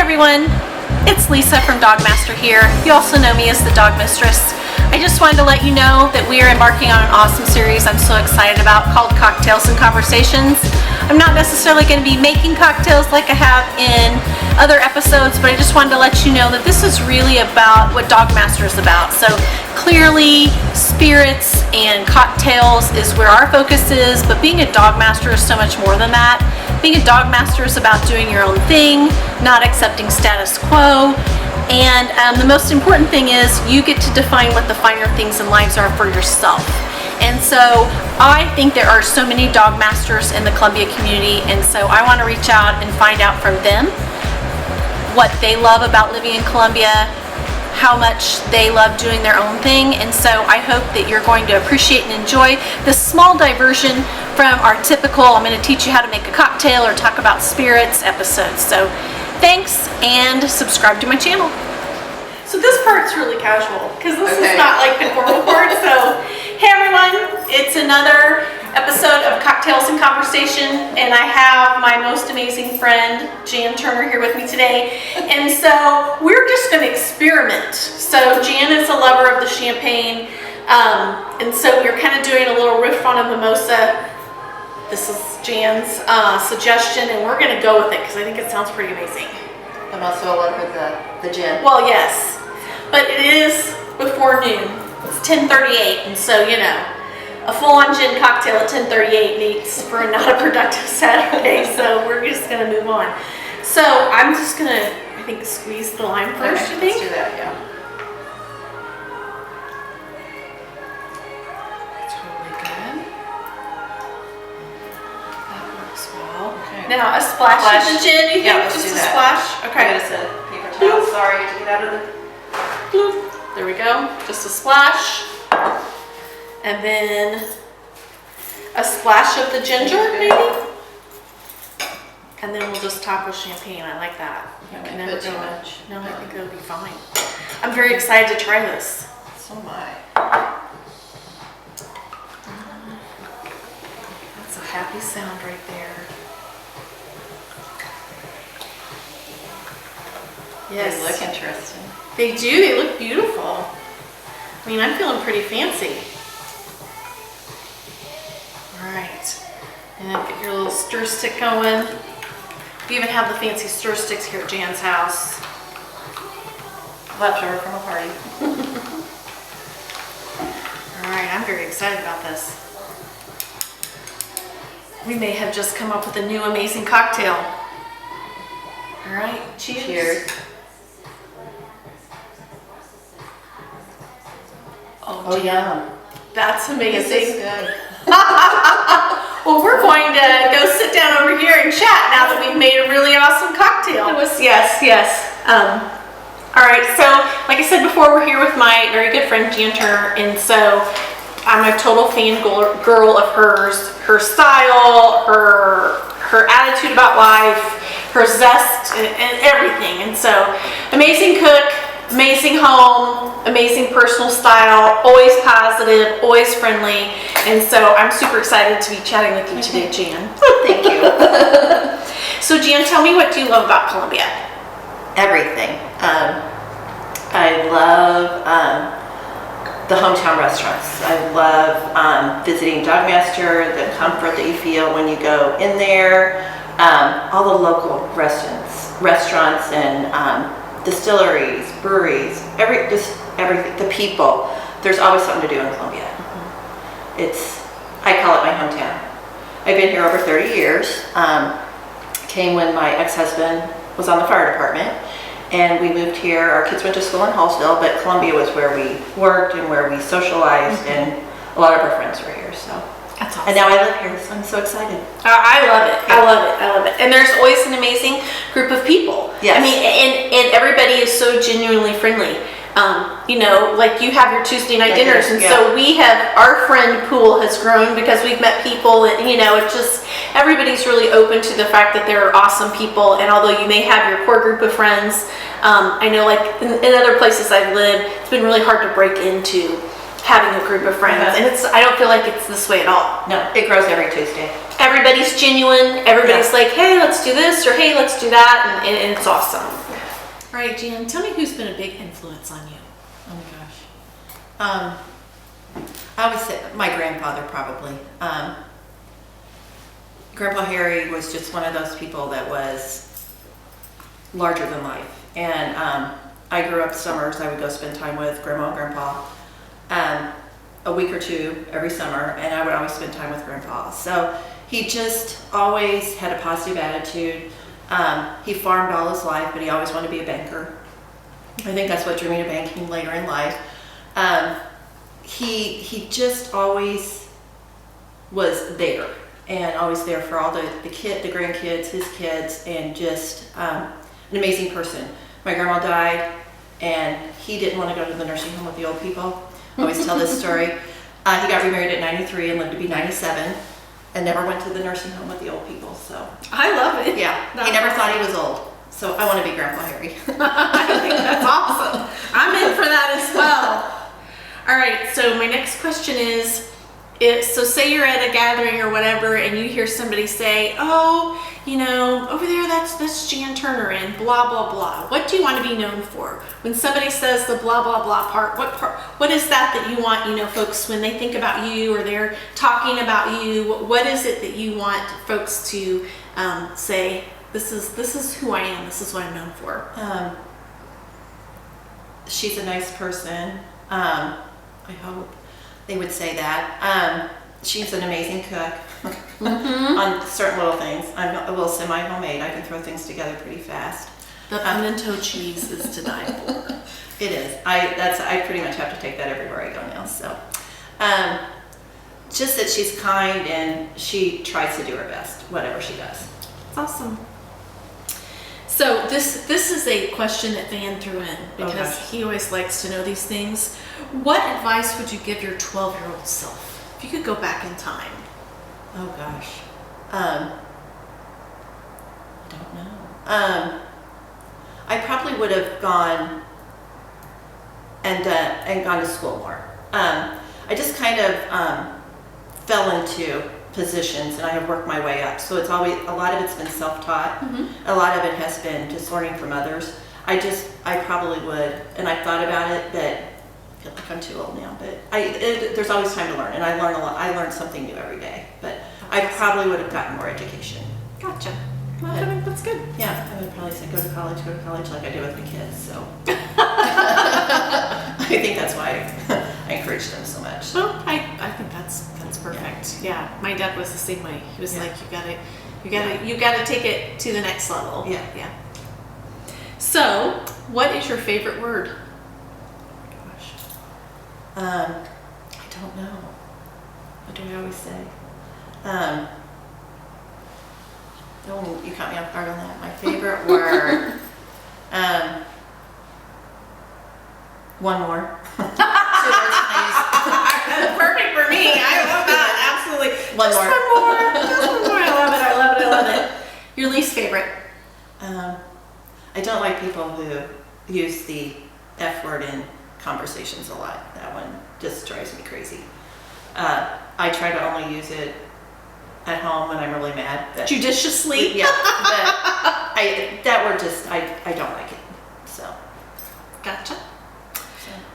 everyone, it's Lisa from DogMaster here. You also know me as the DogMistress. I just wanted to let you know that we are embarking on an awesome series I'm so excited about called Cocktails and Conversations. I'm not necessarily going to be making cocktails like I have in other episodes, but I just wanted to let you know that this is really about what DogMaster is about. So clearly, spirits and cocktails is where our focus is, but being a DogMaster is so much more than that. Being a DogMaster is about doing your own thing, not accepting status quo. And the most important thing is you get to define what the finer things in lives are for yourself. And so I think there are so many dog masters in the Columbia community, and so I want to reach out and find out from them what they love about living in Columbia, how much they love doing their own thing. And so I hope that you're going to appreciate and enjoy this small diversion from our typical I'm going to teach you how to make a cocktail or talk about spirits episodes. So thanks, and subscribe to my channel. So this part's really casual because this is not like the formal part. So hey everyone, it's another episode of Cocktails and Conversation, and I have my most amazing friend Jan Turner here with me today. And so we're just going to experiment. So Jan is a lover of the champagne, and so we're kind of doing a little riff on a mimosa. This is Jan's suggestion, and we're going to go with it because I think it sounds pretty amazing. I'm also a lover of the gin. Well, yes, but it is before noon. It's 10:38, and so, you know, a full-on gin cocktail at 10:38 makes for not a productive Saturday, so we're just going to move on. So I'm just going to, I think, squeeze the lime first, you think? Let's do that, yeah. Now, a splash of the gin, you think? Yeah, just a splash? Okay. I got a paper towel. Sorry to get out of the... Bloop. There we go. Just a splash. And then a splash of the ginger, maybe? And then we'll just top with champagne. I like that. Okay, never too much. No, I think it'll be fine. I'm very excited to try this. So am I. That's a happy sound right there. Yes. They look interesting. They do. They look beautiful. I mean, I'm feeling pretty fancy. All right. And then get your little stir stick going. We even have the fancy stir sticks here at Jan's house. Leftover from a party. All right. I'm very excited about this. We may have just come up with a new amazing cocktail. All right. Cheers. Cheers. Oh, yeah. That's amazing. This is good. Well, we're going to go sit down over here and chat now that we've made a really awesome cocktail. Yes. All right, so like I said before, we're here with my very good friend Jan Turner, and so I'm a total fan girl of hers. Her style, her attitude about life, her zest, and everything. And so, amazing cook, amazing home, amazing personal style, always positive, always friendly, and so I'm super excited to be chatting with you today, Jan. Thank you. So Jan, tell me, what do you love about Columbia? Everything. I love the hometown restaurants. I love visiting DogMaster, the comfort that you feel when you go in there, all the local restaurants and distilleries, breweries, everything, the people. There's always something to do in Columbia. I call it my hometown. I've been here over 30 years. Came when my ex-husband was on the fire department, and we moved here. Our kids went to school in Hallsville, but Columbia was where we worked and where we socialized, and a lot of our friends were here. So. That's awesome. And now I live here, so I'm so excited. I love it. I love it. And there's always an amazing group of people. Yes. I mean, and everybody is so genuinely friendly. You know, like you have your Tuesday night dinners, and so our friend pool has grown because we've met people, and you know, it's just, everybody's really open to the fact that there are awesome people. And although you may have your core group of friends, I know like in other places I've lived, it's been really hard to break into having a group of friends, and I don't feel like it's this way at all. No, it grows every Tuesday. Everybody's genuine. Everybody's like, hey, let's do this, or hey, let's do that, and it's awesome. All right, Jan, tell me who's been a big influence on you. Oh my gosh. I would say my grandfather probably. Grandpa Harry was just one of those people that was larger than life. And I grew up summers, I would go spend time with Grandma and Grandpa a week or two every summer, and I would always spend time with Grandpa. So he just always had a positive attitude. He farmed all his life, but he always wanted to be a banker. I think that's what drew me to banking later in life. He just always was there, and always there for all the grandkids, his kids, and just an amazing person. My grandma died, and he didn't want to go to the nursing home with the old people. I always tell this story. He got remarried at 93 and lived to be 97, and never went to the nursing home with the old people. So I love it. Yeah, he never thought he was old. So I want to be Grandpa Harry. I think that's awesome. I'm in for that as well. All right, so my next question is, so say you're at a gathering or whatever, and you hear somebody say, oh, you know, over there, that's Jan Turner and blah, blah, blah. What do you want to be known for? When somebody says the blah, blah, blah part, what is that you want, you know, folks, when they think about you or they're talking about you, what is it that you want folks to say, this is who I am, this is what I'm known for? She's a nice person. I hope they would say that. She's an amazing cook on certain little things. I'm a little semi-homemade. I can throw things together pretty fast. The pimento cheese is to die for. It is. I pretty much have to take that everywhere I go now. So, just that she's kind and she tries to do her best, whatever she does. It's awesome. So this is a question that Van threw in because he always likes to know these things. What advice would you give your 12-year-old self if you could go back in time? Oh gosh, I don't know. I probably would have gone and gone to school more. I just kind of fell into positions, and I have worked my way up. So it's always, a lot of it's been self-taught. A lot of it has been just learning from others. I probably would, and I thought about it, but I feel like I'm too old now. But there's always time to learn, and I learn a lot. I learn something new every day. But I probably would have gotten more education. Gotcha. Well, I think that's good. Yeah, I would probably say go to college like I do with my kids. So I think that's why I encourage them so much. Well, I think that's perfect. Yeah, my dad was the same way. He was like, you gotta take it to the next level. Yeah. So, what is your favorite word? Oh my gosh, I don't know. What do I always say? Oh, you caught me off guard on that. My favorite word. One more. 2 words, please. Perfect for me. I love that. Absolutely. One Just more. Just one more. I love it. Your least favorite? I don't like people who use the F word in conversations a lot. That one just drives me crazy. I try to only use it at home when I'm really mad. But, Judiciously? Yeah. But that word just, I don't like it. So. Gotcha.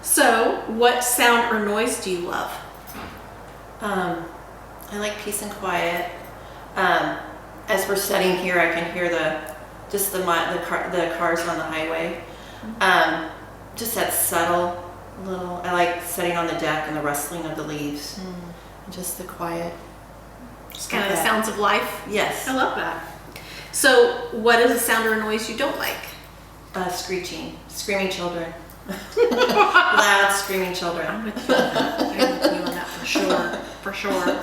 So, what sound or noise do you love? I like peace and quiet. As we're sitting here, I can hear the cars on the highway. Just that subtle little. I like sitting on the deck and the rustling of the leaves. And just the quiet. Just kind of the sounds of life. Yes. I love that. So, what is a sound or a noise you don't like? Screeching, screaming children. Loud screaming children. I'm with you on that. I'm with you on that for sure.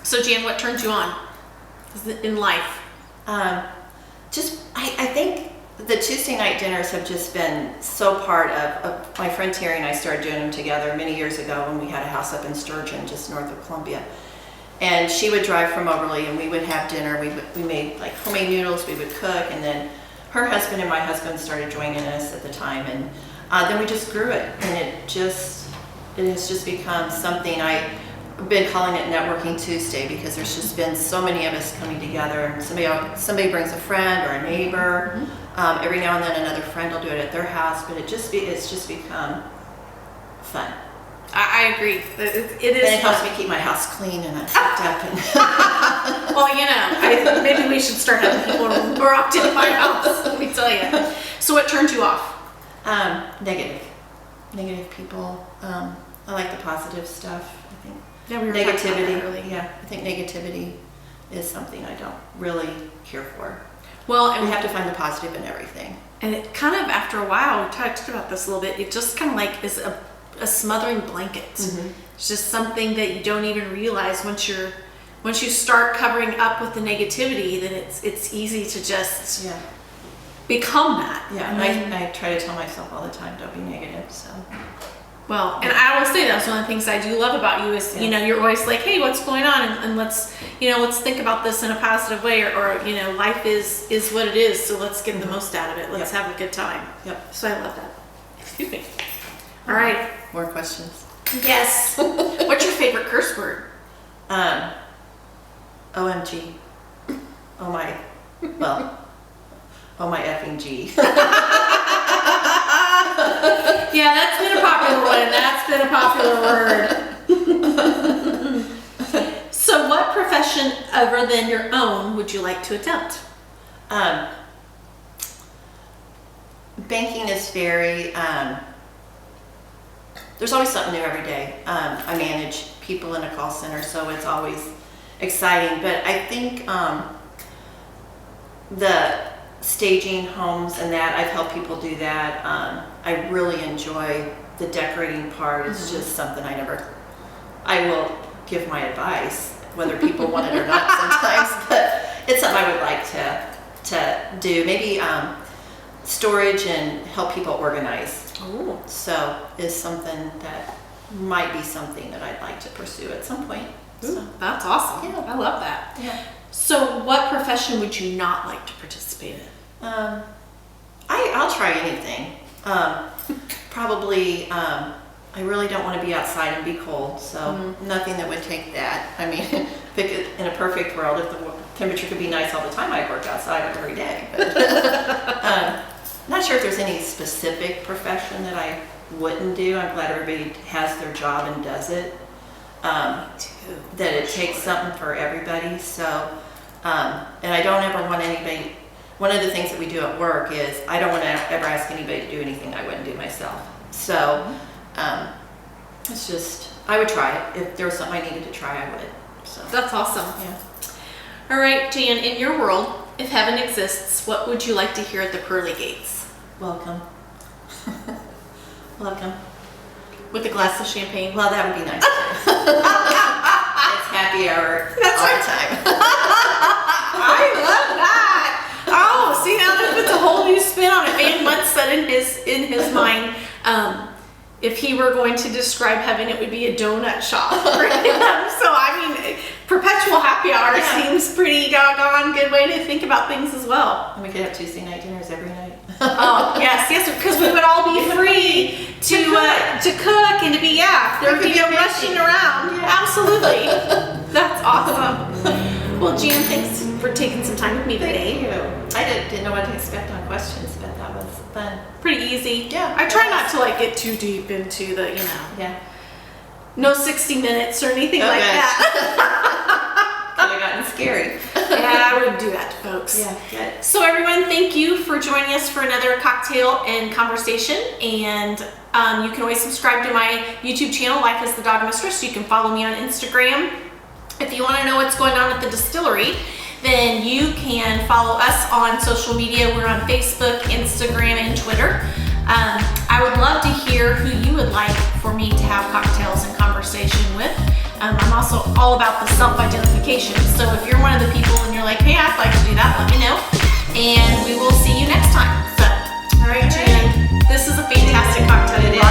So Jan, what turns you on in life? I think the Tuesday night dinners have just been so part of my friend Terry and I started doing them together many years ago when we had a house up in Sturgeon, just north of Columbia. And she would drive from Overly and we would have dinner. We made like homemade noodles, we would cook, and then her husband and my husband started joining us at the time, and then we just grew it, and it has just become something. been calling it Networking Tuesday because there's just been so many of us coming together. And somebody brings a friend or a neighbor. Every now and then another friend will do it at their house, but it's just become fun. I agree. It is. And it helps me keep my house clean and tucked up. And well, you know, maybe we should start having people more often in my house. Let me tell you. So, what turned you off? Negative people. I like the positive stuff. I think Yeah, we were talking about that negativity. earlier. Yeah, I think negativity is something I don't really care for. Well, and We have to find the positive in everything. And it kind of, after a while, we talked about this a little bit, it just kind of like is a smothering blanket. It's just something that you don't even realize once you start covering up with the negativity, then it's easy to just become that. Yeah, and I try to tell myself all the time, don't be negative. So. Well, and I will say that's one of the things I do love about you is, you know, you're always like, hey, what's going on? And let's think about this in a positive way, or you know, life is what it is, so let's get the most out of it. Let's have a good time. Yep. So I love that. Excuse me. All right. More questions? Yes. What's your favorite curse word? OMG. Oh my effing G. Yeah, that's been a popular one. That's been a popular word. So what profession other than your own would you like to attempt? Banking is very, there's always something new every day. I manage people in a call center, so it's always exciting. But I think the staging homes and that, I've helped people do that. I really enjoy the decorating part. It's just something I will give my advice, whether people want it or not sometimes, but it's something I would like to do. Maybe storage and help people organize. Oh. So is something that might be something that I'd like to pursue at some point. So. That's awesome. Yeah. I love that. Yeah. So what profession would you not like to participate in? I'll try anything. Probably, I really don't want to be outside and be cold, so nothing that would take that. I mean, in a perfect world, if the temperature could be nice all the time, I'd work outside every day. But, not sure if there's any specific profession that I wouldn't do. I'm glad everybody has their job and does it. That it takes something for everybody. So, and I don't ever want anybody. One of the things that we do at work is I don't want to ever ask anybody to do anything I wouldn't do myself. So, it's just I would try it if there was something I needed to try. I would. So That's awesome. yeah. All right, Jan, in your world, if heaven exists, what would you like to hear at the pearly gates? Welcome. Welcome. With a glass of champagne? Well, that would be nice. It's happy hour all the time. I love that. Oh, see, now that puts a whole new spin on it. Man, let's set in his mind. If he were going to describe heaven, it would be a donut shop for him. So, I mean, perpetual happy hour seems pretty doggone good way to think about things as well. And we could have Tuesday night dinners every night. Oh, yes, because we would all be free to cook and to be, there would be no rushing around. Yeah. Absolutely. That's awesome. Well, Jan, thanks for taking some time with me today. Thank you. I didn't know what to expect on questions, but that was fun. Pretty easy. Yeah. I try not to get too deep into the, Yeah. no 60 minutes or anything like gosh. that. Could have gotten scary. Yeah, I wouldn't do that to folks. Yeah, good. So everyone, thank you for joining us for another cocktail and conversation. And you can always subscribe to my YouTube channel, Life is the Dog Mistress. You can follow me on Instagram. If you want to know what's going on at the distillery, then you can follow us on social media. We're on Facebook, Instagram, and Twitter. I would love to hear who you would like for me to have cocktails and conversation with. I'm also all about the self-identification. So if you're one of the people and you're like, hey, I'd like to do that, let me know. And we will see you next time. So, all right, Jan, this is a fantastic cocktail. It is.